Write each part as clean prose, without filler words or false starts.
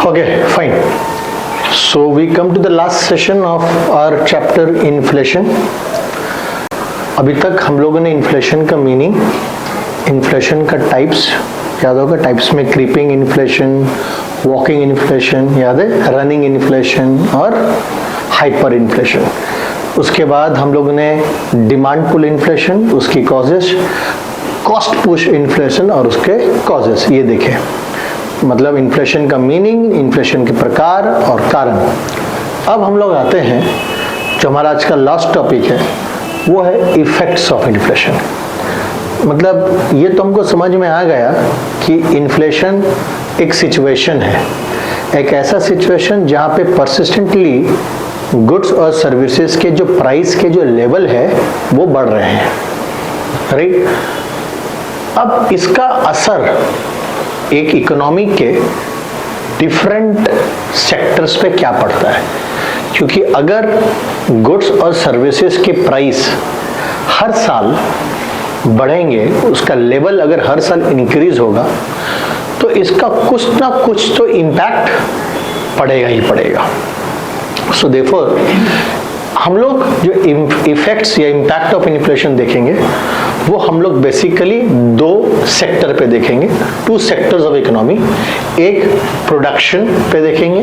Okay, fine. So we come to the last session of our chapter inflation. अभी तक हम लोगों ने इन्फ्लेशन का मीनिंग, इन्फ्लेशन का टाइप्स याद होगा, टाइप्स में क्रीपिंग इन्फ्लेशन, वॉकिंग इन्फ्लेशन याद है, रनिंग इन्फ्लेशन और हाइपर इन्फ्लेशन. उसके बाद हम लोगों ने डिमांड पुल इन्फ्लेशन, उसकी कॉजेस, कॉस्ट पुश इन्फ्लेशन और उसके कॉजेस ये देखे. मतलब इन्फ्लेशन का मीनिंग, इन्फ्लेशन के प्रकार और कारण. अब हम लोग आते हैं जो हमारा आज का लास्ट टॉपिक है, वो है इफेक्ट्स ऑफ इन्फ्लेशन. मतलब ये तो हमको समझ में आ गया कि इन्फ्लेशन एक सिचुएशन है, एक ऐसा सिचुएशन जहाँ पे परसिस्टेंटली गुड्स और सर्विसेज के जो प्राइस के जो लेवल है वो बढ़ रहे हैं, राइट. अब इसका असर एक इकोनॉमी के डिफरेंट सेक्टर्स पे क्या पड़ता है, क्योंकि अगर गुड्स और सर्विसेज के प्राइस हर साल बढ़ेंगे, उसका लेवल अगर हर साल इंक्रीज होगा, तो इसका कुछ ना कुछ तो इम्पैक्ट पड़ेगा ही पड़ेगा. सो देयरफॉर हम लोग जो इफेक्ट्स या इम्पैक्ट ऑफ इन्फ्लेशन देखेंगे वो हम लोग बेसिकली दो सेक्टर पे देखेंगे, टू सेक्टर्स ऑफ इकोनॉमी. एक प्रोडक्शन पे देखेंगे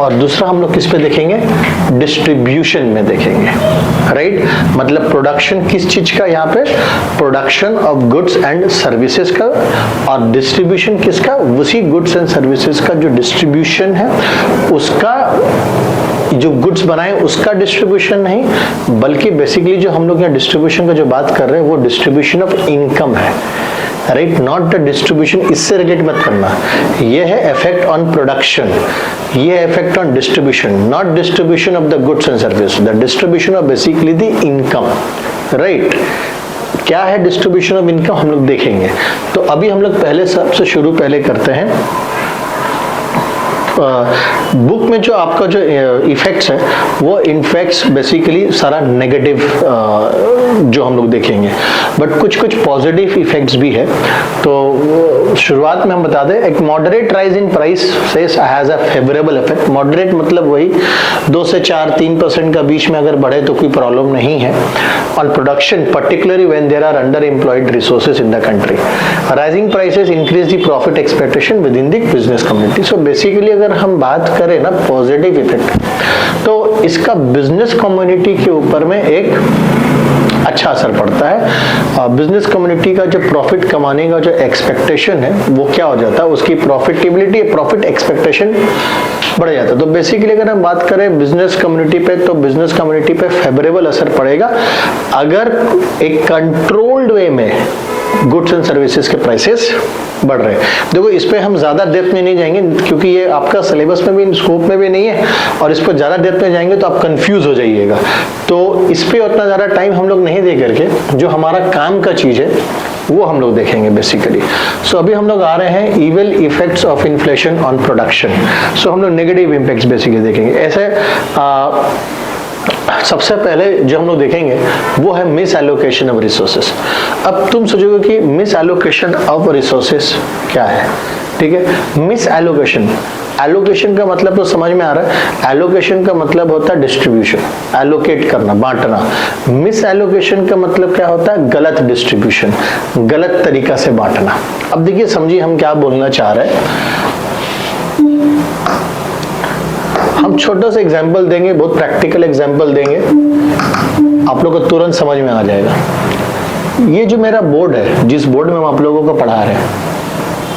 और दूसरा हम लोग किस पे देखेंगे, डिस्ट्रीब्यूशन में देखेंगे, राइट. मतलब प्रोडक्शन किस चीज का, यहाँ पे production of goods and services का, और डिस्ट्रीब्यूशन किसका, उसी गुड्स एंड सर्विसेज का जो डिस्ट्रीब्यूशन है उसका, जो गुड्स बनाए उसका डिस्ट्रीब्यूशन नहीं, बल्कि बेसिकली जो हम लोग यहाँ डिस्ट्रीब्यूशन का जो बात कर रहे हैं वो डिस्ट्रीब्यूशन ऑफ इनकम है, राइट. नॉट द डिस्ट्रीब्यूशन, इससे रिलेट मत करना. ये है इफेक्ट ऑन प्रोडक्शन, ये है effect on distribution, not distribution of the goods and service, the distribution of basically the income, right. क्या है डिस्ट्रीब्यूशन ऑफ इनकम हम लोग देखेंगे. तो अभी हम लोग पहले सबसे शुरू पहले करते हैं. बुक में जो आपका जो इफेक्ट्स है वो इनफेक्ट्स बेसिकली सारा नेगेटिव जो हम लोग देखेंगे, बट कुछ कुछ पॉजिटिव इफेक्ट्स भी है. तो शुरुआत में हम बता दें, एक moderate rise in price has a favourable effect. Moderate मतलब वही 2 से 4-3% का बीच में अगर बढ़े तो कोई प्रॉब्लम नहीं है. On production particularly when there are under employed resources in the country, rising prices increase the profit expectation within the business community. So basically अगर हम बात करें ना पॉजिटिव इफेक्ट, तो इसका बिजनेस कम्युनिटी के ऊपर में एक अच्छा असर पड़ता है. बिजनेस कम्युनिटी का जो प्रॉफिट कमाने का जो एक्सपेक्टेशन है वो क्या हो जाता है, उसकी प्रॉफिटेबिलिटी, प्रॉफिट एक्सपेक्टेशन बढ़ जाता है. तो बेसिकली अगर हम बात करें बिजनेस कम्युनिटी पे, तो बिजनेस कम्युनिटी पे फेवरेबल असर पड़ेगा अगर एक कंट्रोल्ड वे में गुड्स एंड सर्विसेज के प्राइसेस बढ़ रहे हैं. देखो इस पे हम ज्यादा डेप्थ में नहीं जाएंगे क्योंकि ये आपका सिलेबस में भी, स्कोप में भी नहीं है, और इस पर ज्यादा डेप्थ में जाएंगे तो आप कंफ्यूज हो जाइएगा. तो इस पे उतना ज्यादा टाइम हम लोग नहीं दे करके जो हमारा काम का चीज है वो हम लोग देखेंगे बेसिकली. सो अभी हम लोग आ रहे हैं evil effects of inflation on production. So हम लोग नेगेटिव इम्पैक्ट्स बेसिकली देखेंगे. ऐसे सबसे पहले जो हम लोग देखेंगे वो है मिस एलोकेशन ऑफ रिसोर्सेस. अब तुम सोचोगे कि मिस एलोकेशन ऑफ रिसोर्सेस क्या है, ठीक है. मिस एलोकेशन, एलोकेशन का मतलब तो समझ में आ रहा है. एलोकेशन का मतलब होता है डिस्ट्रीब्यूशन, एलोकेट करना, बांटना. मिस एलोकेशन का मतलब क्या होता है, गलत डिस्ट्रीब्यूशन, गलत तरीका से बांटना. अब देखिए समझिए हम क्या बोलना चाह रहे हैं. हम छोटा सा एग्जाम्पल देंगे, बहुत प्रैक्टिकल एग्जाम्पल देंगे, आप लोगों को तुरंत समझ में आ जाएगा. ये जो मेरा बोर्ड है, जिस बोर्ड में हम आप लोगों को पढ़ा रहे हैं,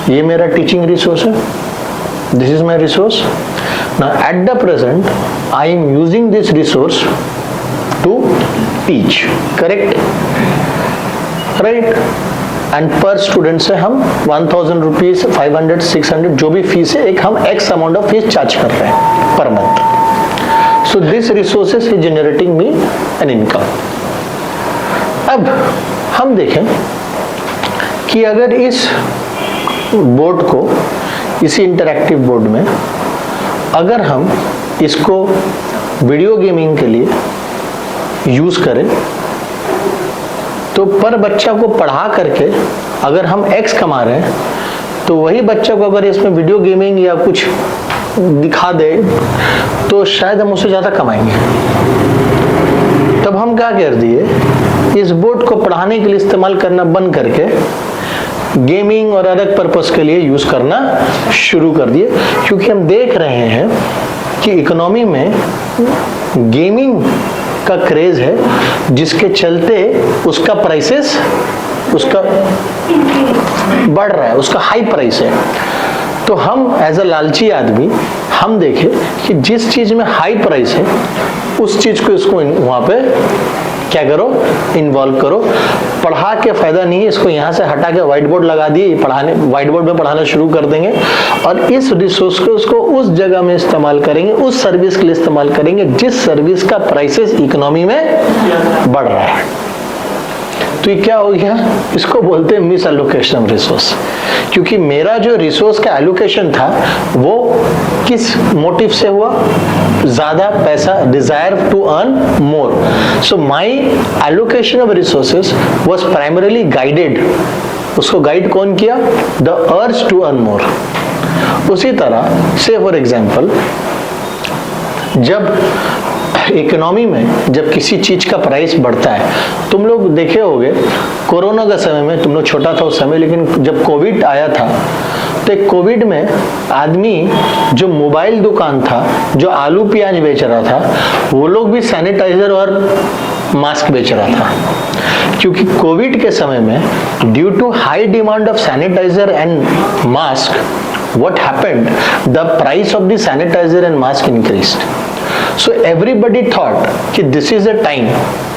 ये मेरा टीचिंग रिसोर्स है. This is my resource. Now at the present I am using this resource to teach, correct, right. And पर स्टूडेंट से हम 1000 रुपीज, 500, 600 जो भी फीस है, एक हम x amount of fees charge कर रहे हैं per month. So this resources is generating me an income. अब हम देखें कि अगर इस बोर्ड को, इसी इंटरैक्टिव बोर्ड में अगर हम इसको वीडियो गेमिंग के लिए यूज करें, तो पर बच्चा को पढ़ा करके अगर हम एक्स कमा रहे हैं तो वही बच्चा को अगर इसमें वीडियो गेमिंग या कुछ दिखा दे तो शायद हम उससे ज़्यादा कमाएंगे। तब हम क्या कर दिए, इस बोर्ड को पढ़ाने के लिए इस्तेमाल करना बंद करके गेमिंग और अलग पर्पस के लिए यूज करना शुरू कर दिए, क्योंकि हम देख रहे हैं कि इकोनॉमी में गेमिंग का क्रेज है, जिसके चलते उसका प्राइसेस उसका बढ़ रहा है, उसका हाई प्राइस है। तो हम एज अ लालची आदमी हम देखें कि जिस चीज में हाई प्राइस है उस चीज को इसको वहां पे क्या करो, इन्वॉल्व करो। पढ़ा के फायदा नहीं है, इसको यहाँ से हटा के व्हाइट बोर्ड लगा दिए, पढ़ाने व्हाइट बोर्ड में पढ़ाना शुरू कर देंगे और इस रिसोर्स को उसको उस जगह में इस्तेमाल करेंगे, उस सर्विस के लिए इस्तेमाल करेंगे जिस सर्विस का प्राइसेस इकोनॉमी में बढ़ रहा है। तो ये क्या हो गया, इसको बोलते हैं मिस एलोकेशन ऑफ रिसोर्स। क्योंकि मेरा जो रिसोर्स का एलोकेशन था वो किस मोटिव से हुआ, ज्यादा पैसा, desire to earn more. So my allocation of resources was primarily guided. उसको गाइड कौन किया, द अर्ज टू अर्न मोर। उसी तरह से फॉर एग्जांपल जब इकोनॉमी में जब किसी चीज का प्राइस बढ़ता है, तुम लोग देखे होगे कोरोना का समय में, तुम लोग छोटा था उस समय, लेकिन जब कोविड आया था तो कोविड में आदमी जो मोबाइल दुकान था, जो आलू प्याज बेच रहा था, वो लोग भी सैनिटाइजर और मास्क बेच रहा था। क्योंकि कोविड के समय में due to high demand of sanitiser and mask, what happened, the price of the sanitizer and mask increased. So everybody thought कि this is a time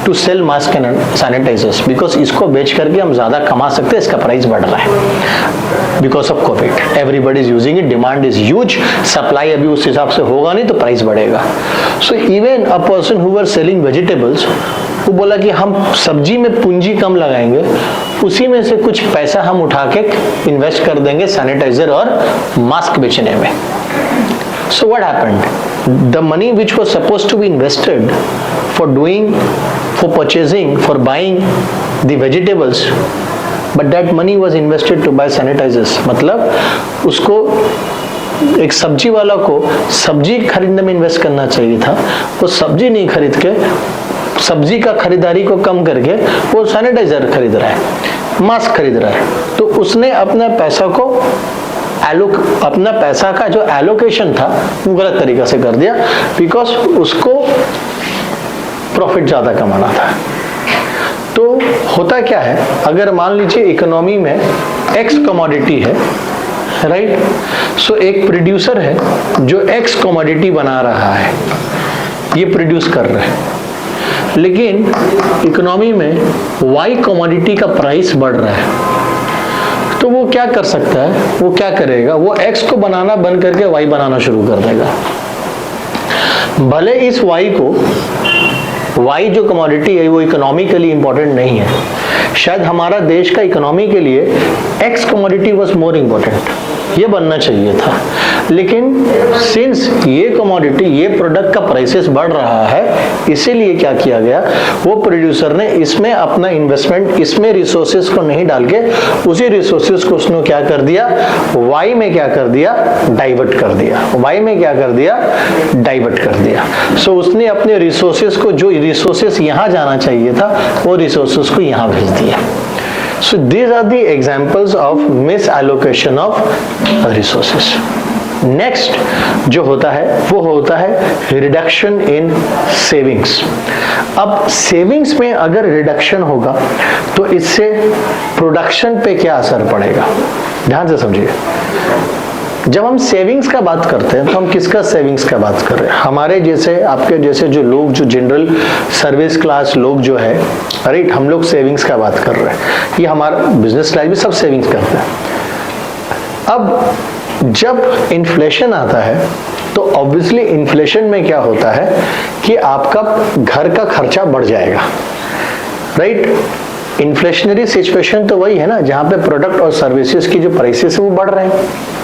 to sell mask and sanitizers because इसको बेच करके हम ज़्यादा कमा सकते हैं, इसका प्राइस बढ़ रहा है because of COVID. Everybody is using it, demand is huge, supply अभी उस हिसाब से होगा नहीं तो प्राइस बढ़ेगा। So even a person who were selling vegetables, वो बोला कि हम सब्जी में पूंजी कम लगाएंगे, उसी में से कुछ पैसा हम उठा के इन्वेस्ट कर देंगे सैनिटाइजर और मास्क बेचने में। So what happened? The money which was supposed to be invested for purchasing, for buying the vegetables, but that money was invested to buy sanitizers. मतलब उसको एक सब्जी वाला को सब्जी खरीदने में इन्वेस्ट करना चाहिए था, वो सब्जी नहीं खरीद के सब्जी का खरीदारी को कम करके वो सैनिटाइजर खरीद रहा है, मास्क खरीद रहा है। तो उसने अपने पैसा को अपना पैसा का जो एलोकेशन था वो गलत तरीका से कर दिया, बिकॉज उसको प्रॉफिट ज्यादा कमाना था। तो होता क्या है, अगर मान लीजिए इकोनॉमी में एक्स कमोडिटी है, राइट, सो एक प्रोड्यूसर है जो एक्स कमोडिटी बना रहा है, ये प्रोड्यूस कर रहा है, लेकिन इकोनॉमी में वाई कमोडिटी का प्राइस बढ़ रहा है, तो वो क्या कर सकता है, वो क्या करेगा, वो एक्स को बनाना बंद करके वाई बनाना शुरू कर देगा। भले इस वाई जो कमोडिटी है वो इकोनॉमिकली इंपॉर्टेंट नहीं है, शायद हमारा देश का इकोनॉमी के लिए x commodity was more important, ये बनना चाहिए था। लेकिन सिंस ये कमोडिटी, ये प्रोडक्ट का प्राइसेस बढ़ रहा है, इसीलिए क्या किया गया, वो प्रोड्यूसर ने इसमें अपना इन्वेस्टमेंट, इसमें रिसोर्सेज को नहीं डाल के उसी रिसोर्सेज को उसने क्या कर दिया, वाई में क्या कर दिया, डाइवर्ट कर दिया। वाई में क्या कर दिया, डाइवर्ट कर दिया। सो उसने अपने रिसोर्सेज को, जो रिसोर्सेज यहाँ जाना चाहिए था, वो रिसोर्सेज को यहाँ भेज दिया। So these are the examples of misallocation of resources. Next जो होता है वो होता है reduction in savings. अब savings में अगर reduction होगा तो इससे production पे क्या असर पड़ेगा, ध्यान से समझिए। जब हम सेविंग्स का बात करते हैं तो हम किसका सेविंग्स का बात कर रहे हैं, हमारे जैसे, आपके जैसे जो लोग, जो जनरल सर्विस क्लास लोग जो है, राइट, हम लोग सेविंग्स का बात कर रहे हैं। ये हमारा बिजनेस लाइफ में सब सेविंग्स करते हैं। अब जब इन्फ्लेशन आता है तो ऑब्वियसली इन्फ्लेशन में क्या होता है कि आपका घर का खर्चा बढ़ जाएगा, राइट। इन्फ्लेशनरी सिचुएशन तो वही है ना, जहां पे प्रोडक्ट और सर्विसेज की जो प्राइसेस है वो बढ़ रहे हैं।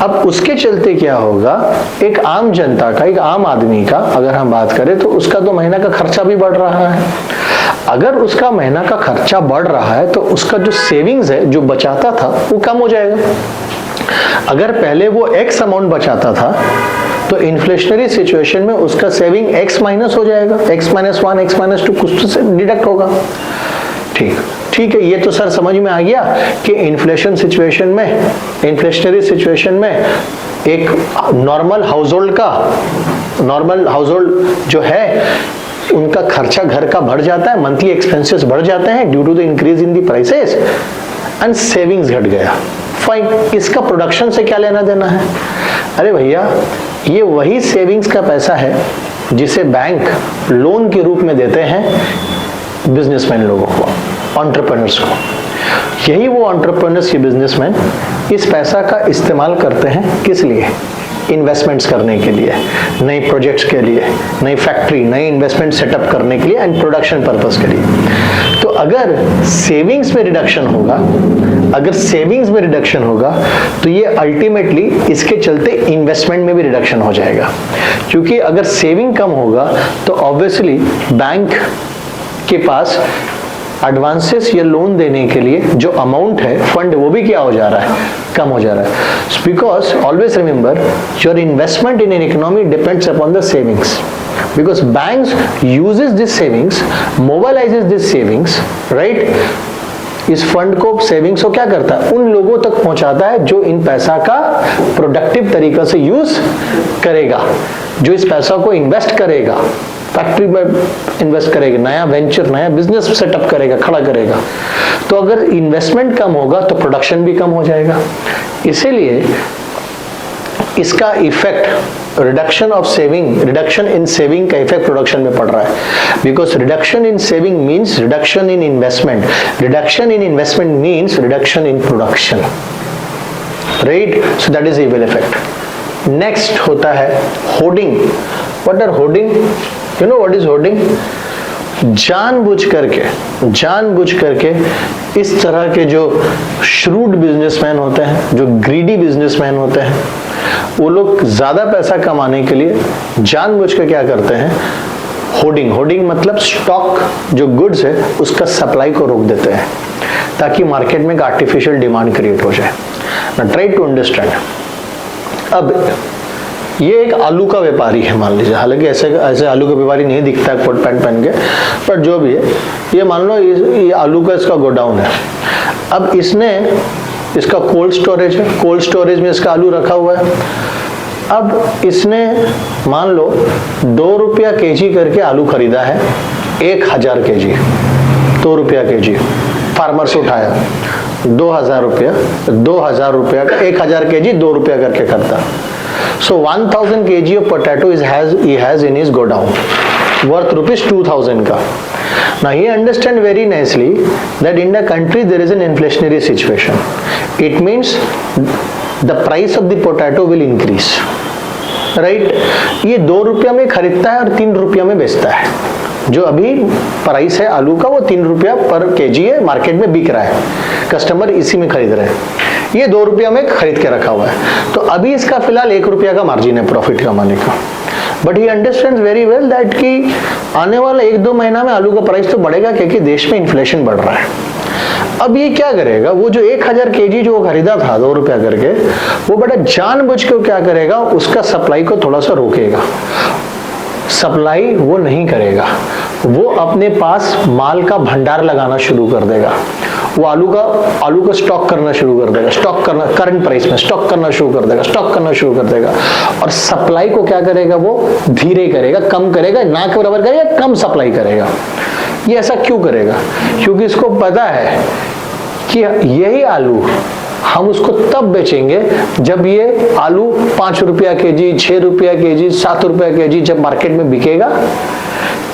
अब उसके चलते क्या होगा, एक आम जनता का, एक आम आदमी का अगर हम बात करें तो उसका तो महीना का खर्चा भी बढ़ रहा है। अगर उसका महीना का खर्चा बढ़ रहा है तो उसका जो सेविंग्स है, जो बचाता था, वो कम हो जाएगा। अगर पहले वो x अमाउंट बचाता था तो इन्फ्लेशनरी सिचुएशन में उसका सेविंग x माइनस हो जाएगा, x माइनस 1, x माइनस 2 कुछ तो डिडक्ट होगा। ठीक है, ये तो सर समझ में आ गया कि इन्फ्लेशन सिचुएशन में, इन्फ्लेशनरी सिचुएशन में एक नॉर्मल हाउसहोल्ड जो है उनका खर्चा घर का बढ़ जाता है, मंथली एक्सपेंसेस बढ़ जाते हैं due to the increase in the prices and savings घट गया। फाइन, इसका प्रोडक्शन से क्या लेना देना है? अरे भैया, ये वही सेविंग्स का पैसा है जिसे बैंक लोन के रूप में देते हैं बिजनेसमैन लोगों को, एंटरप्रेन्योर्स को। यही वो एंटरप्रेन्योर्स, ये बिजनेसमैन इस पैसा का इस्तेमाल करते हैं किस लिए? इन्वेस्टमेंट्स करने के लिए, नए प्रोजेक्ट्स के लिए, नई फैक्ट्री, नई इन्वेस्टमेंट सेटअप करने के लिए एंड प्रोडक्शन पर्पस के लिए। तो अगर सेविंग्स में रिडक्शन होगा, तो ये अल्टीमेटली इसके चलते इन्वेस्टमेंट में भी रिडक्शन हो जाएगा, क्योंकि अगर सेविंग कम होगा तो ऑब्वियसली बैंक के पास एडवांसेस या लोन देने के लिए जो अमाउंट है, फंड, वो भी क्या हो जा रहा है? कम हो जा रहा है। Because always remember, your investment in an economy depends upon the savings, because banks uses this savings, mobilizes this savings, right? इस फंड को, सेविंग्स को क्या करता है? उन लोगों तक पहुंचाता है जो इन पैसा का प्रोडक्टिव तरीका से यूज करेगा, जो इस पैसा को इन्वेस्ट करेगा, फैक्ट्री में इन्वेस्ट करेगा, नया वेंचर, नया बिजनेस सेटअप करेगा, खड़ा करेगा। तो अगर इन्वेस्टमेंट कम होगा तो प्रोडक्शन भी कम हो जाएगा। इसीलिए इसका इफेक्ट, रिडक्शन इन सेविंग का इफेक्ट प्रोडक्शन में पड़ रहा है, because reduction in saving means reduction in investment, reduction in investment means reduction in production, right? So that is evil effect. Next होता है hoarding. What are hoarding? You know what is hoarding? जानबूझ करके इस तरह के जो shrewd businessman होते हैं, जो ग्रीडी बिजनेसमैन होते हैं, वो लोग ज्यादा पैसा कमाने के लिए जानबूझ कर क्या करते हैं? होर्डिंग मतलब स्टॉक, जो गुड्स है उसका सप्लाई को रोक देते हैं ताकि मार्केट में एक आर्टिफिशियल डिमांड क्रिएट हो जाए। Now try to understand। अब ये एक आलू का व्यापारी है मान लीजिए, हालांकि ऐसे आलू का व्यापारी नहीं दिखता है कोट पैंट पहन के, पर जो भी है, ये मान लो ये आलू का इसका गोडाउन है। अब इसका कोल्ड स्टोरेज है, कोल्ड स्टोरेज में इसका आलू रखा हुआ है। अब इसने मान लो 2 रुपया केजी करके आलू खरीदा है, 1000 केजी, 2 रुपया केजी फार्मर से उठाया, 2000 रुपया का 1000 केजी 2 रुपया करके करता। So 1000 kg of potato he has in his godown, worth rupees 2000 ka. Now he understand very nicely that in the country there is an inflationary situation. It means the price of the potato will increase, right? ये 2 रुपया में खरीदता है और 3 रुपया में बेचता है। जो अभी प्राइस है आलू का वो 3 रुपया पर केजी है, मार्केट में बिक रहा है, कस्टमर इसी में खरीद रहे हैं। ये 2 रुपया में खरीद के रखा हुआ है, तो अभी इसका फिलहाल 1 रुपया का मार्जिन है प्रॉफिट कमाने का। But he understands very well that कि आने वाला 1-2 महीना में आलू का प्राइस तो बढ़ेगा, क्योंकि देश में इन्फ्लेशन बढ़ रहा है। अब ये क्या करेगा? वो जो 1000 केजी जो खरीदा था 2 रुपया करके, वो बड़ा जानबूझ के क्या करेगा? उसका सप्लाई को थोड़ा सा रोकेगा। सप्लाई वो नहीं करेगा, वो अपने पास माल का भंडार लगाना शुरू कर देगा। वो आलू का स्टॉक करना शुरू कर देगा, करंट प्राइस में स्टॉक करना शुरू कर देगा, और सप्लाई को क्या करेगा? वो धीरे करेगा, कम करेगा, ना के बराबर करेगा, कम सप्लाई करेगा। ये ऐसा क्यों करेगा? क्योंकि इसको पता है कि यही आलू हम उसको तब बेचेंगे जब ये आलू 5 रुपया केजी, 6 रुपया केजी, 7 रुपया केजी जब मार्केट में बिकेगा,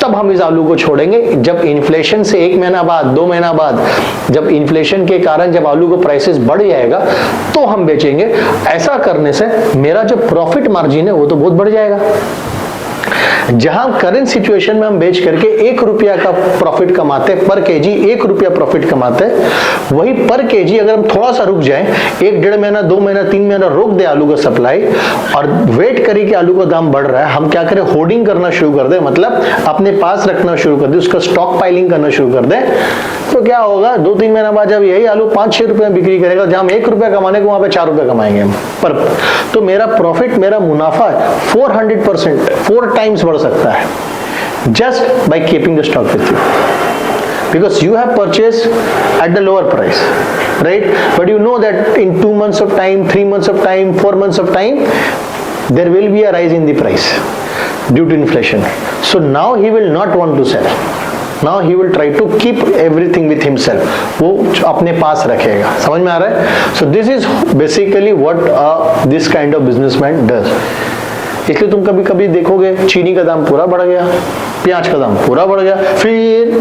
तब हम इस आलू को छोड़ेंगे। जब इन्फ्लेशन से 1 महीना बाद, 2 महीना बाद, जब इन्फ्लेशन के कारण जब आलू को प्राइसेस बढ़ जाएगा तो हम बेचेंगे। ऐसा करने से मेरा जो प्रॉफिट मार्जिन है वो तो बहुत बढ़ जाएगा। जहां करंट सिचुएशन में हम बेच करके 1 रुपया का प्रॉफिट कमाते, पर केजी 1 रुपया प्रॉफिट कमाते, वही पर केजी अगर हम थोड़ा सा रुक जाएं, 1-1.5 महीना, 2 महीना, 3 महीना रोक दे आलू का सप्लाई और वेट करें कि आलू का दाम बढ़ रहा है, हम क्या करें, होर्डिंग करना शुरू कर दें, मतलब अपने पास रखना शुरू कर दें, उसका स्टॉक पाइलिंग करना शुरू कर दें, तो क्या होगा, 2-3 महीना बाद जब यही आलू 5-6 रुपए में बिक्री करेगा, जहां हम 1 रुपया कमाने को वहां पे 4 रुपया कमाएंगे हम पर, तो मेरा प्रॉफिट, मेरा मुनाफा 400%, 4 टाइम्स बढ़ सकता है, just by keeping the stock with you, because you have purchased at the lower price, right? But you know that in 2 months of time, 3 months of time, 4 months of time, there will be a rise in the price due to inflation. So now he will not want to sell. Now he will try to keep everything with himself. वो अपने पास रखेगा. समझ में आ रहा है? So this is basically what this kind of businessman does. इसलिए तुम कभी कभी देखोगे चीनी का दाम पूरा बढ़ गया, प्याज का दाम पूरा बढ़ गया, फिर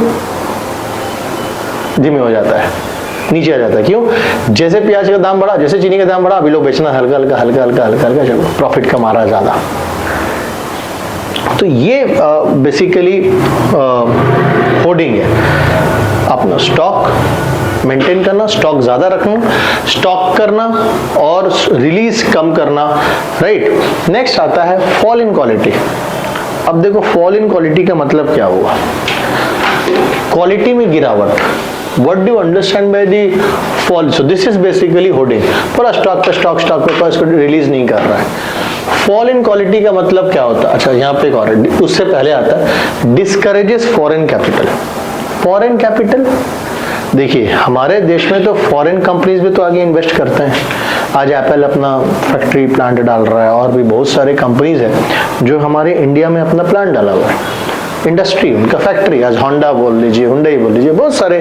धीमे हो जाता है, नीचे आ जाता है. क्यों? जैसे प्याज का दाम बढ़ा, जैसे चीनी का दाम बढ़ा, अभी लोग बेचना हल्का हल्का हल्का हल्का हल्का हल्का, चलो प्रॉफिट कमा रहा है ज्यादा. तो ये बेसिकली होर्डिंग है. अपना स्टॉक मेंटेन करना, स्टॉक ज्यादा रखना, स्टॉक करना और रिलीज कम करना, राइट. नेक्स्ट आता है फॉल इन क्वालिटी. अब देखो फॉल इन क्वालिटी का मतलब क्या हुआ, क्वालिटी में गिरावट. What do you understand by the fall? So this is basically hoarding. पूरा स्टॉक पे पास रिलीज नहीं कर रहा है. फॉल इन क्वालिटी का मतलब क्या होता है? अच्छा, यहाँ पे एक और उससे पहले आता है discourages foreign capital. Foreign capital, देखिए हमारे देश में तो फॉरेन कंपनीज भी तो आगे इन्वेस्ट करते हैं. आज एप्पल अपना फैक्ट्री प्लांट डाल रहा है, और भी बहुत सारे कंपनीज हैं जो हमारे इंडिया में अपना प्लांट डाला हुआ है. इंडस्ट्री, उनका फैक्ट्री, आज होंडा बोल लीजिए, हुंडई बोल लीजिए, बहुत सारे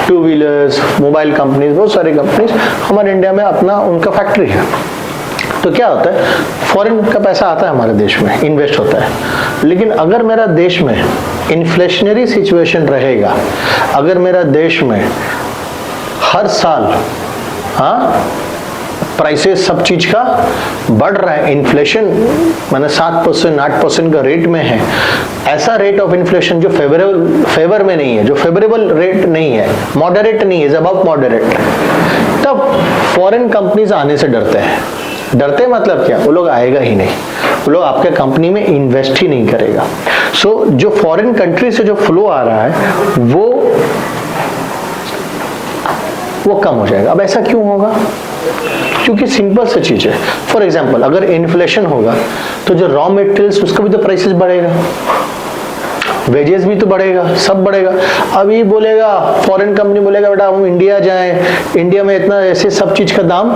2 व्हीलर्स, मोबाइल कंपनीज, बहुत सारे कंपनीज हमारे इंडिया में अपना उनका फैक्ट्री है. तो क्या होता है, फॉरेन का पैसा आता है हमारे देश में, इन्वेस्ट होता है. लेकिन अगर मेरा देश में इन्फ्लेशनरी सिचुएशन रहेगा, अगर मेरा देश में हर साल प्राइसेस सब चीज का बढ़ रहा है, इन्फ्लेशन माने 7% 8% का रेट में है, ऐसा रेट ऑफ इन्फ्लेशन जो फेवर में नहीं है, जो फेवरेबल रेट नहीं है, मॉडरेट नहीं है, अबव मॉडरेट, तब फॉरेन कंपनीज आने से डरते हैं. डरते मतलब क्या, वो लोग आएगा ही नहीं, वो लोग आपके कंपनी में इन्वेस्ट ही नहीं करेगा. सो जो फॉरेन कंट्री से जो फ्लो आ रहा है वो कम हो जाएगा. अब ऐसा क्यों होगा? क्योंकि सिंपल सी चीज है. फॉर एग्जाम्पल, अगर इन्फ्लेशन होगा तो जो रॉ मटेरियल्स उसका भी तो प्राइसेस बढ़ेगा, वेजेस भी तो बढ़ेगा, सब बढ़ेगा. अभी बोलेगा फॉरेन कंपनी बोलेगा बेटा हम इंडिया जाएं, इंडिया में इतना ऐसे सब चीज का दाम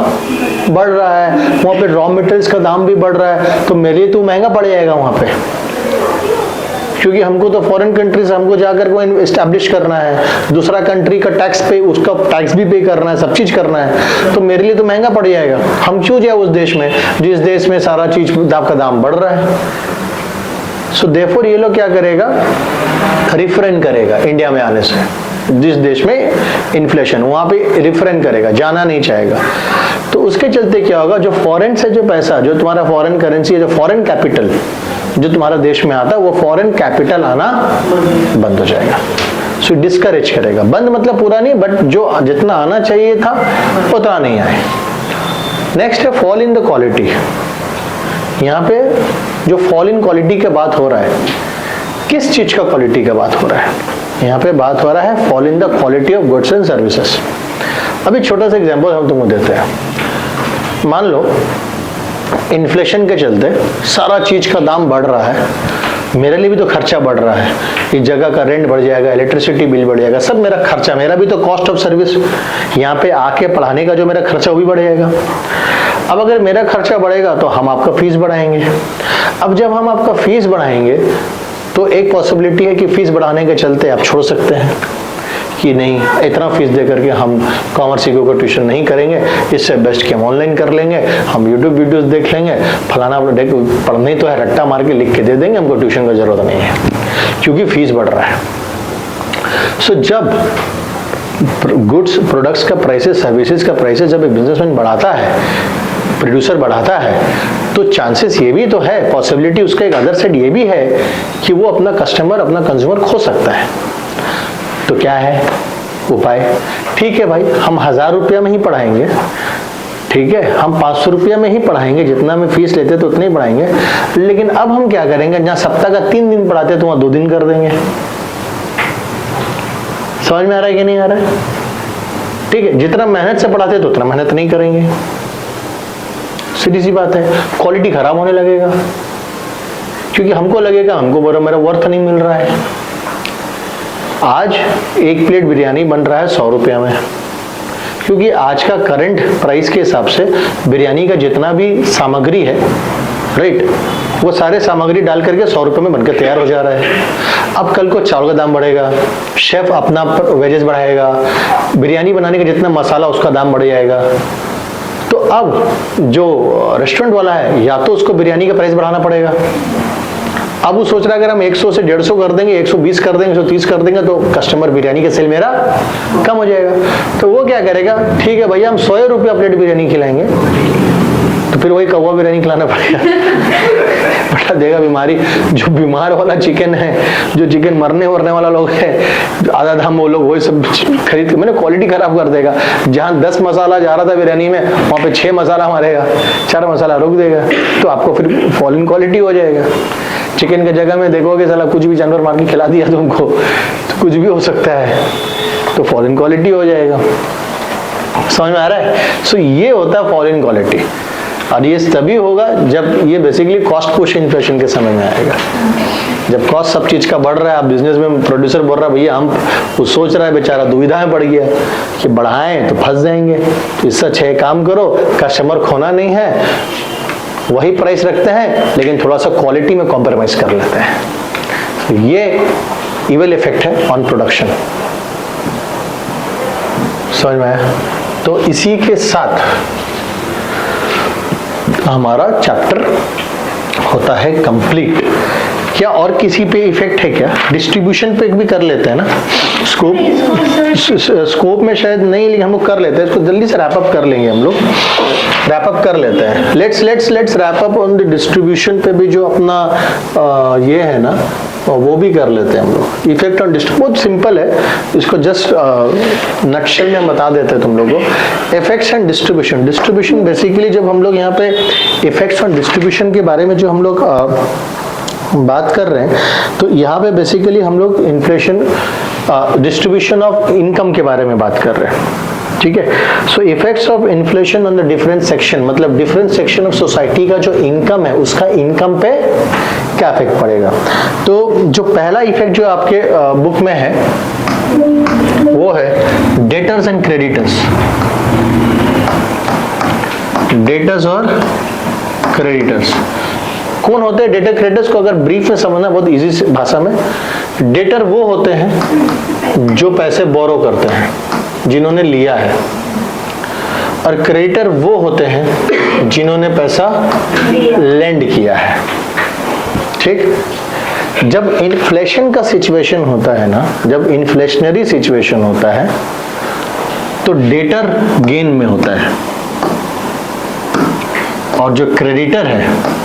बढ़ रहा है, वहां पे रॉ मटेरियल्स का दाम भी बढ़ रहा है, तो मेरे लिए तो महंगा पड़ जाएगा वहां पे, क्योंकि हमको तो फॉरेन कंट्री से हमको जाकर को एस्टैब्लिश करना है, दूसरा कंट्री का टैक्स पे, उसका टैक्स भी पे करना है, सब चीज करना है, तो मेरे लिए तो महंगा पड़ जाएगा. हम क्यों जाए उस देश में जिस देश में सारा चीज का दाम बढ़ रहा है. सो देयरफॉर ये लोग क्या करेगा, रिफ्रेन करेगा इंडिया में आने से. जिस देश में इन्फ्लेशन, वहां पे रिफ्रेन करेगा, जाना नहीं चाहेगा. तो उसके चलते क्या होगा, जो फॉरेन से जो पैसा, जो तुम्हारा फॉरेन करेंसी है, जो फॉरेन कैपिटल जो तुम्हारा देश में आता है, वो फॉरेन कैपिटल आना बंद हो जाएगा. सो डिस्करेज करेगा. बंद मतलब पूरा नहीं, बट जो जितना आना चाहिए था उतना नहीं आए. नेक्स्ट है फॉल इन द क्वालिटी. यहाँ पे जो फॉल इन क्वालिटी की बात हो रहा है, किस चीज का क्वालिटी का बात हो रहा है? यहाँ पे बात हो रहा है fall in the quality of goods and services. अभी छोटा सा एग्जांपल हम तुमको देते हैं. मान लो इन्फ्लेशन के चलते सारा चीज का दाम बढ़ रहा है, मेरे लिए भी तो खर्चा बढ़ रहा है, इस जगह का रेंट बढ़ जाएगा, इलेक्ट्रिसिटी बिल बढ़ जाएगा, सब मेरा खर्चा, मेरा भी तो कॉस्ट ऑफ सर्विस, यहाँ पे आके पढ़ाने का जो मेरा खर्चा वो भी बढ़ जाएगा. अब अगर मेरा खर्चा बढ़ेगा तो हम आपका फीस बढ़ाएंगे. अब जब हम आपका फीस बढ़ाएंगे तो एक पॉसिबिलिटी है कि फीस बढ़ाने के चलते आप छोड़ सकते हैं कि नहीं, इतना फीस दे करके हम कॉमर्स को ट्यूशन नहीं करेंगे, इससे बेस्ट कि हम ऑनलाइन कर लेंगे, हम यूट्यूब वीडियोस देख लेंगे, फलाना पढ़ने तो है, रट्टा मार के लिख के दे देंगे, हमको ट्यूशन की जरूरत नहीं है, क्योंकि फीस बढ़ रहा है. सो जब गुड्स प्रोडक्ट्स का प्राइसेस, सर्विसेज का प्राइसेस जब एक बिजनेसमैन बढ़ाता है, प्रोड्यूसर बढ़ाता है तो चांसेस ये भी तो है, पॉसिबिलिटी उसका एक अदर साइड ये भी है कि वो अपना कस्टमर, अपना कंज्यूमर खो सकता है। तो क्या है उपाय? ठीक है भाई, हम 1000 रुपया में ही पढ़ाएंगे, ठीक है, हम 500 रुपया में ही पढ़ाएंगे, जितना हमें फीस लेते तो उतना ही पढ़ाएंगे, लेकिन अब हम क्या करेंगे, जहाँ सप्ताह का 3 दिन पढ़ाते तो वहाँ 2 दिन कर देंगे। समझ में आ रहा है कि नहीं आ रहा है? ठीक है, जितना मेहनत से पढ़ाते तो उतना मेहनत नहीं करेंगे, सीधी सी बात है। क्वालिटी खराब होने लगेगा क्योंकि हमको लगेगा हमको मेरा वर्थ नहीं मिल रहा है। आज एक प्लेट बिरयानी बन रहा है 100 रुपया में, क्योंकि आज का करंट प्राइस के हिसाब से बिरयानी का जितना भी सामग्री है, राइट, वो सारे सामग्री डाल करके 100 रुपये में बनकर तैयार हो जा रहा है। अब कल को चावल का दाम बढ़ेगा, शेफ अपना वेजेस बढ़ाएगा, बिरयानी बनाने का जितना मसाला उसका दाम बढ़ जाएगा। तो अब जो रेस्टोरेंट वाला है या तो उसको बिरयानी का प्राइस बढ़ाना पड़ेगा। अब वो सोच रहा है अगर हम 100 से 150 कर देंगे, 120 कर देंगे, 130 कर देंगे तो कस्टमर बिरयानी का सेल मेरा कम हो जाएगा। तो वो क्या करेगा, ठीक है भैया हम 100 रुपया प्लेट बिरयानी खिलाएंगे, तो फिर वही कौवा बिरयानी खिलाना पड़ेगा। बढ़ा देगा बीमारी। जो बीमार वाला चिकन है, जो चिकन मरने वाला लोग है, आधा दाम वो लोग वही सब खरीद के मैंने क्वालिटी खराब कर देगा। जहाँ 10 मसाला जा रहा था बिरयानी में, वहाँ पे 6 मसाला मारेगा, 4 मसाला रोक देगा, तो आपको फिर फॉल इन क्वालिटी हो जाएगा। चिकन की जगह में देखोगे साला कुछ भी जानवर मार के खिला दिया तुमको, तो कुछ भी हो सकता है, तो फॉल इन क्वालिटी हो जाएगा। समझ में आ रहा है? सो ये होता है फॉल इन क्वालिटी, और ये तभी होगा जब ये बेसिकली कॉस्ट पुश इन्फ्लेशन के समय में आएगा। जब कॉस्ट सब चीज का बढ़ रहा है, आप बिजनेस में प्रोड्यूसर बोल रहा है भैया हम, वो सोच रहा है बेचारा दुविधा में पड़ गया कि बढ़ाएं तो फंस जाएंगे, तो इससे अच्छा काम करो, कस्टमर खोना नहीं है, वही प्राइस रखते हैं लेकिन थोड़ा सा क्वालिटी में कॉम्प्रोमाइज कर लेते हैं। तो ये इविल इफेक्ट है ऑन प्रोडक्शन। समझ में आया? तो इसी के साथ हमारा चैप्टर होता है कंप्लीट। क्या और किसी पे इफेक्ट है क्या? डिस्ट्रीब्यूशन पे भी कर लेते हैं ना, स्कोप में शायद नहीं, लेकिन हम लोग कर लेते हैं इसको, जल्दी से रैप अप कर लेंगे, हम लोग रैप अप कर लेते हैं। Let's wrap up on the distribution पे भी जो अपना ये है ना, वो भी कर लेते हैं हम लोग। इफेक्ट ऑन डिस्ट्रीब्यूशन बहुत सिंपल है, इसको जस्ट नक्शल में बता देते हैं तुम लोगों को। Effects and distribution, distribution basically जब हम लोग यहाँ पे इफेक्ट्स ऑन डिस्ट्रीब्यूशन के बारे में जो हम लोग बात कर रहे हैं, तो यहाँ पे बेसिकली हम लोग इन्फ्लेशन, डिस्ट्रीब्यूशन ऑफ इनकम के बारे में बात कर रहे हैं, ठीक है। So effects of inflation on the different section, मतलब डिफरेंट सेक्शन ऑफ सोसाइटी का जो इनकम है उसका इनकम पे क्या इफेक्ट पड़ेगा। तो जो पहला इफेक्ट जो आपके बुक में है वो है डेटर्स एंड क्रेडिटर्स। डेटर्स और क्रेडिटर्स कौन होते हैं? डेटर क्रेडिटर्स को अगर ब्रीफ में समझना बहुत इजी भाषा में, डेटर वो होते हैं जो पैसे बोरो करते हैं, जिन्होंने लिया है, और क्रेडिटर वो होते हैं जिन्होंने पैसा लेंड किया है, ठीक। जब इन्फ्लेशन का सिचुएशन होता है ना, जब इन्फ्लेशनरी सिचुएशन होता है तो डेटर गेन में होता है और जो क्रेडिटर है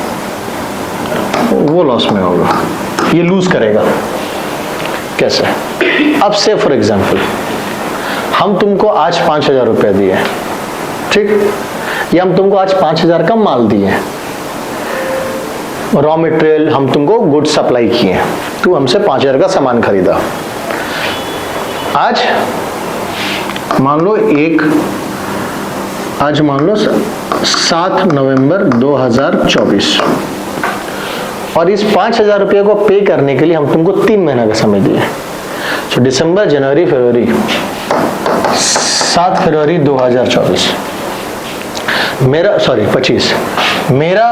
वो लॉस में होगा, ये लूज करेगा। कैसे? अब से फॉर एग्जांपल हम तुमको आज 5,000 रुपया दिए, ठीक, या हम तुमको आज 5,000 का माल दिए, रॉ मटेरियल हम तुमको गुड सप्लाई किए, तू हमसे 5,000 का सामान खरीदा। आज मान लो आज मान लो 7 नवंबर 2024, और इस 5,000 रुपये को पे करने के लिए हम तुमको 3 महीना का समय दिए। तो दिसंबर, जनवरी, फरवरी, 7 फरवरी 2024 मेरा, सॉरी 25, मेरा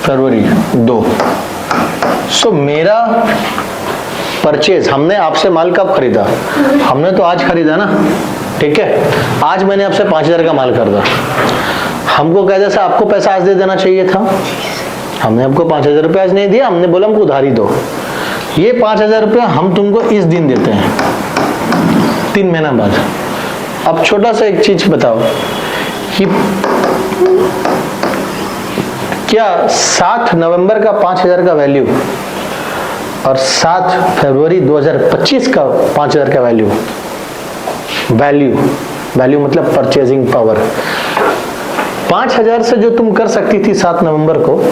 फरवरी 2। सो मेरा परचेज, हमने आपसे माल कब खरीदा? हमने तो आज खरीदा ना, ठीक है। आज मैंने आपसे 5,000 का माल खरीदा, हमको कह जैसा आपको पैसा आज दे देना चाहिए था, हमने आपको 5,000 रुपये आज नहीं दिया, हमने बोला हमको उधारी दो। ये 5,000 रुपये हम तुमको इस दिन देते हैं 3 महीना बाद। अब छोटा सा एक चीज बताओ, कि क्या 7 नवंबर का 5,000 का वैल्यू और 7 फरवरी 2025 का 5,000 का वैल्यू मतलब परचेजिंग पावर, 5,000 से जो तुम कर सकती थी 7 नवंबर को,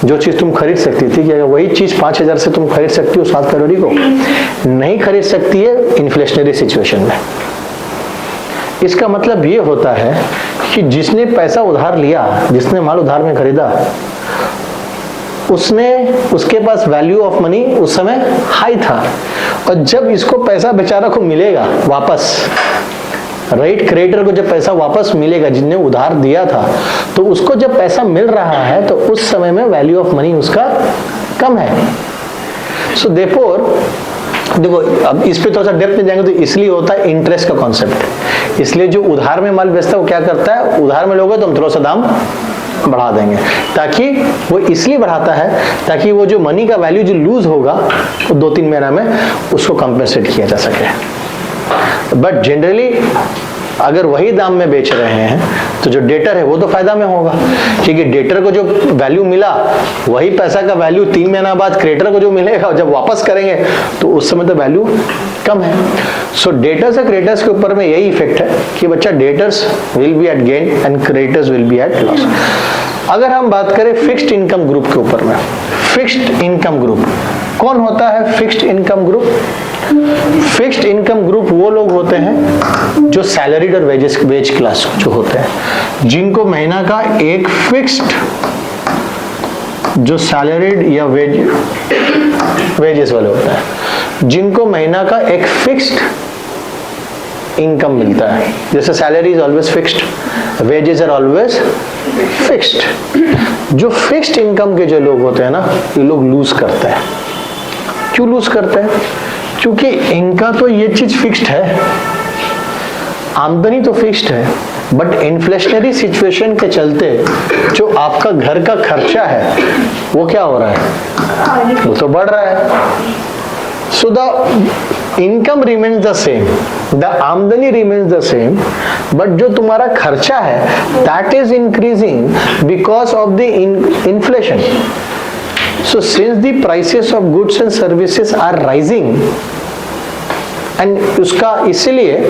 जो चीज तुम खरीद सकती थी, क्या वही चीज 5,000 से तुम खरीद सकती हो 7 फरवरी को? नहीं खरीद सकती है इन्फ्लेशनरी सिचुएशन में। इसका मतलब ये होता है कि जिसने पैसा उधार लिया, जिसने माल उधार में खरीदा, उसके पास वैल्यू ऑफ मनी उस समय हाई था, और जब इसको पैसा बेचारा को मिलेगा वापस, राइट, क्रेडिटर को जब पैसा वापस मिलेगा जिसने उधार दिया था, तो उसको जब पैसा मिल रहा है तो उस समय में वैल्यू ऑफ मनी उसका कम है। सो देयरफॉर देखो, अब इस पे थोड़ा सा डेप्थ में जाएंगे तो इसलिए होता है इंटरेस्ट का कॉन्सेप्ट। इसलिए जो उधार में माल बेचता है वो क्या करता है, उधार में लोगे तो हम थोड़ा सा दाम बढ़ा देंगे, ताकि वो इसलिए बढ़ाता है ताकि वो जो मनी का वैल्यू जो लूज होगा वो 2-3 महीना में उसको कंपेंसेट किया जा सके। बट जनरली अगर वही दाम में बेच रहे हैं तो जो डेटर है वो तो फायदा में होगा, क्योंकि डेटर को जो वैल्यू मिला वही पैसा का वैल्यू 3 महीना बाद क्रेडिटर को जो मिलेगा, जब वापस करेंगे तो उस समय तो वैल्यू कम है। सो डेटर्स और क्रेडिटर्स के ऊपर में यही इफेक्ट है कि बच्चा debtors will be at gain and creditors will be at loss. अगर हम बात करें फिक्स्ड इनकम ग्रुप के ऊपर में, फिक्स्ड इनकम ग्रुप कौन होता है? Fixed income group, fixed income group वो लोग होते हैं जो सैलरीड और वेज क्लास जो होते हैं, जिनको महीना का एक फिक्स्ड जो सैलरीड या वेजेस वाले होता है, जिनको महीना का एक फिक्स्ड इनकम मिलता है। जैसे salary is always fixed, wages are always fixed. जो फिक्स्ड इनकम के जो लोग होते हैं ना, ये लोग लूज करते हैं। क्यों लूज करते हैं? क्योंकि इनका तो ये चीज फिक्स्ड है, आमदनी तो फिक्स्ड है, बट इन्फ्लेशनरी सिचुएशन के चलते जो आपका घर का खर्चा है वो क्या हो रहा है, वो तो बढ़ रहा है। So the income remains the same, the आमदनी remains the same, but जो तुम्हारा खर्चा है that is increasing because of the inflation. So since the prices of goods and services are rising, and उसका इसीलिए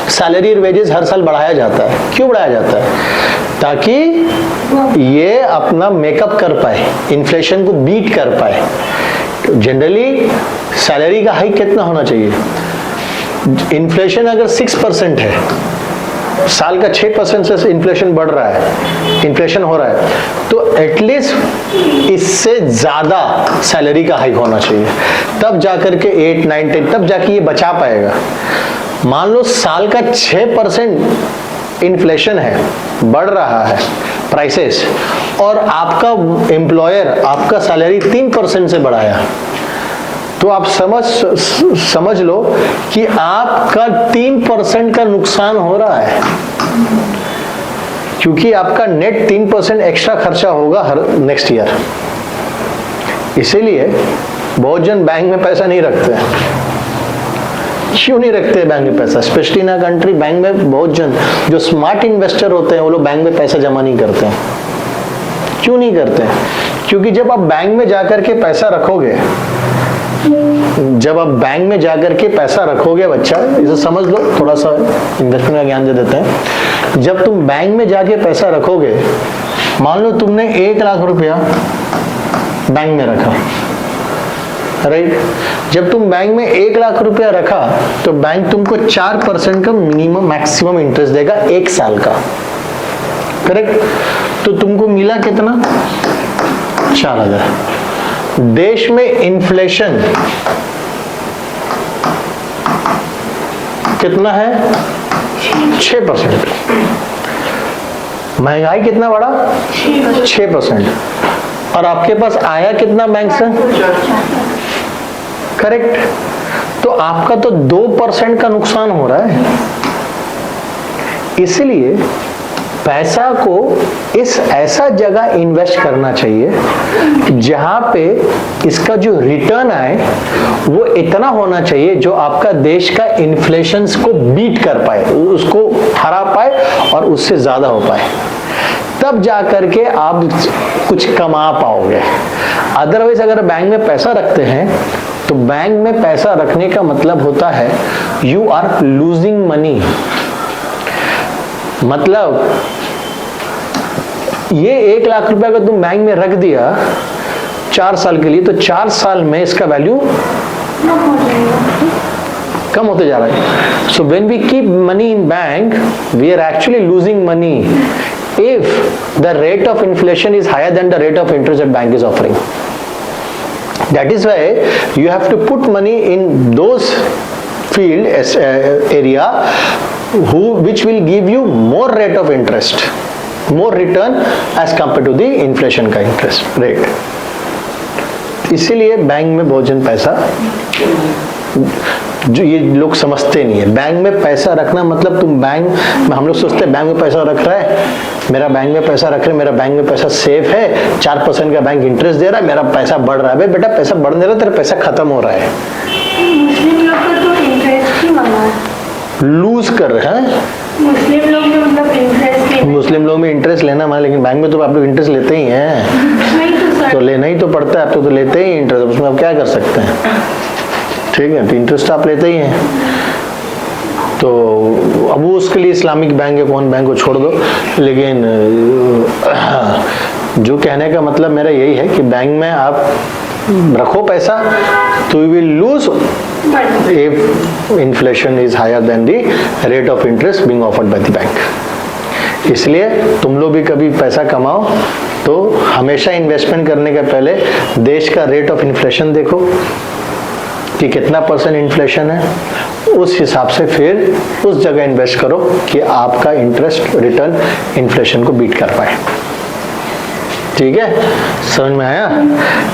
सैलरी और वेजेस हर साल बढ़ाया जाता है। क्यों बढ़ाया जाता है? ताकि ये अपना मेकअप कर पाए, इन्फ्लेशन को बीट कर पाए। जनरली सैलरी का हाइक कितना होना चाहिए? इन्फ्लेशन अगर 6% है, साल का 6% से इन्फ्लेशन बढ़ रहा है, इन्फ्लेशन हो रहा है, तो एटलीस्ट इससे ज्यादा सैलरी का हाइक होना चाहिए, तब जाकर के 8, 9, 10 तब जाके ये बचा पाएगा। मान लो साल का 6% इन्फ्लेशन है, बढ़ रहा है प्राइसेस, और आपका एम्प्लॉयर आपका सैलरी 3% से बढ़ाया, तो आप समझ लो कि आपका 3% का नुकसान हो रहा है, क्योंकि आपका नेट 3% एक्स्ट्रा खर्चा होगा हर नेक्स्ट ईयर। इसीलिए बहुत जन बैंक में पैसा नहीं रखते हैं। क्यों नहीं रखते बैंक में पैसा? स्पेशली इन कंट्री बैंक में बहुत जन जो स्मार्ट इन्वेस्टर होते हैं वो लोग बैंक में पैसा जमा नहीं करते हैं। क्यों नहीं करते हैं? क्योंकि जब आप बैंक में जाकर के पैसा रखोगे, जब आप बैंक में जाकर के पैसा रखोगे, बच्चा इसे समझ लो, थोड़ा सा इन्वेस्टमेंट का ज्ञान दे देते हैं। जब तुम बैंक में जाके पैसा रखोगे, मान लो तुमने 1 लाख रुपया बैंक में रखा, राइट? जब तुम बैंक में 1 लाख रुपया रखा तो बैंक तुमको 4% का मिनिमम मैक्सिमम इंटरेस्ट देगा 1 साल का, करेक्ट? तो तुमको मिला कितना? 4,000। देश में इन्फ्लेशन कितना है? 6%। महंगाई कितना बढ़ा? 6%। और आपके पास आया कितना बैंक से? करेक्ट? तो आपका तो 2% का नुकसान हो रहा है। इसलिए पैसा को इस ऐसा जगह इन्वेस्ट करना चाहिए जहां पे इसका जो रिटर्न आए वो इतना होना चाहिए जो आपका देश का इन्फ्लेशन को बीट कर पाए, उसको हरा पाए और उससे ज्यादा हो पाए, तब जा करके आप कुछ कमा पाओगे। अदरवाइज अगर बैंक में पैसा रखते हैं तो बैंक में पैसा रखने का मतलब होता है यू आर लूजिंग मनी। मतलब ये 1 लाख रुपए अगर तुम बैंक में रख दिया 4 साल के लिए, तो 4 साल में इसका वैल्यू कम होते जा रहा है। So when we keep money in bank we are actually losing money if the rate of inflation is higher than the rate of interest that bank is offering. That is why you have to put money in those field area which will give you more rate of interest, more return as compared to the inflation का interest rate. इसीलिए bank में बहुत जन पैसा जो ये लोग समझते नहीं है। बैंक में पैसा रखना मतलब तुम बैंक में, हम लोग सोचते हैं बैंक में पैसा रख रहा है, मेरा बैंक में पैसा रख रहे, मेरा बैंक में पैसा सेफ है, 4% का बैंक इंटरेस्ट दे रहा है, मेरा पैसा बढ़ रहा है। भाई बेटा पैसा बढ़ नहीं रहा, तेरा पैसा खत्म हो रहा है। मुस्लिम लोग का तो इंटरेस्ट ही मांगा लूज कर रहे हैं। मुस्लिम लोग में मतलब इंटरेस्ट, मुस्लिम लोग में इंटरेस्ट लेना माना, लेकिन बैंक में तो आप लोग इंटरेस्ट लेते ही हैं, तो लेना ही तो पड़ता है, आप तो लेते ही इंटरेस्ट, उसमें आप क्या कर सकते हैं। ठीक है, तो इंटरेस्ट आप लेते ही हैं। तो अब वो उसके लिए इस्लामिक बैंक है, कौन बैंक को छोड़ दो, लेकिन जो कहने का मतलब मेरा यही है कि बैंक में आप रखो पैसा तो you will lose if inflation is higher than the rate of interest being offered by the bank. इसलिए तुम लोग भी कभी पैसा कमाओ तो हमेशा इन्वेस्टमेंट करने के पहले देश का रेट ऑफ इन्फ्लेशन देखो कि कितना % इन्फ्लेशन है, उस हिसाब से फिर उस जगह इन्वेस्ट करो कि आपका इंटरेस्ट रिटर्न इन्फ्लेशन को बीट कर पाए। ठीक है, समझ में आया।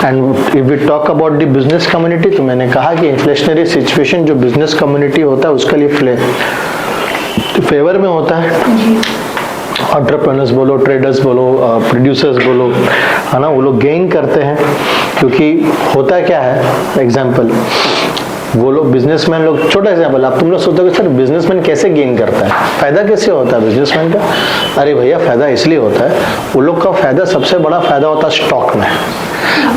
And if we talk about the business community, तो मैंने कहा कि इन्फ्लेशनरी सिचुएशन जो बिजनेस कम्युनिटी होता है उसके लिए फेवर में होता है। एंटरप्रेन्योर्स बोलो, ट्रेडर्स बोलो, प्रोड्यूसर्स बोलो, है ना, वो लोग गेन करते हैं। क्योंकि होता क्या है, एग्जाम्पल वो लोग बिजनेसमैन लोग, छोटा एग्जाम्पल, आप तुम लोग सोचते हो सर बिजनेसमैन कैसे गेन करता है, फायदा कैसे होता है बिजनेसमैन का। अरे भैया फायदा इसलिए होता है, वो लोग का फायदा, सबसे बड़ा फायदा होता है स्टॉक में।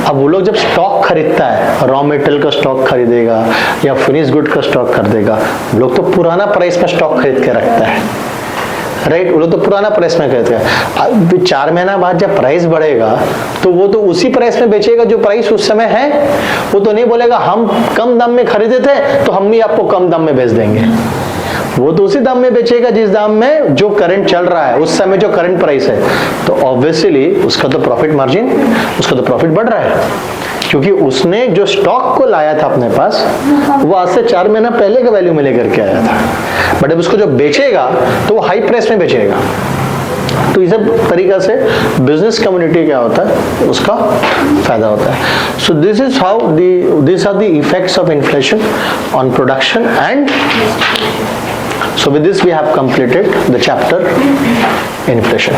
अब वो लोग जब स्टॉक खरीदता है, रॉ मटेरियल का स्टॉक खरीदेगा या फिनिश गुड का स्टॉक खरीदेगा, लोग तो पुराना प्राइस में स्टॉक खरीद के रखता है, राइट। वो लोग तो पुराना प्राइस में कहते हैं। 4 महीना बाद जब प्राइस बढ़ेगा तो वो तो उसी प्राइस में बेचेगा जो प्राइस उस समय है। वो तो नहीं बोलेगा हम कम दाम में खरीदे थे तो हम भी आपको कम दाम में बेच देंगे। वो तो उसी दाम में बेचेगा जिस दाम में जो करंट चल रहा है, उस समय जो करंट प्राइस है। तो ऑब्वियसली उसका तो प्रॉफिट मार्जिन, उसका तो प्रॉफिट बढ़ रहा है, क्योंकि उसने जो स्टॉक को लाया था अपने पास वो आज से 4 महीना पहले के वैल्यू में लेकर के आया था। बट अब उसको जो बेचेगा तो वो हाई प्राइस में बेचेगा। तो इस तरीका से बिजनेस कम्युनिटी क्या होता है, उसका फायदा होता है। So this is how this are the effects of inflation on production and so with this we have completed the chapter inflation.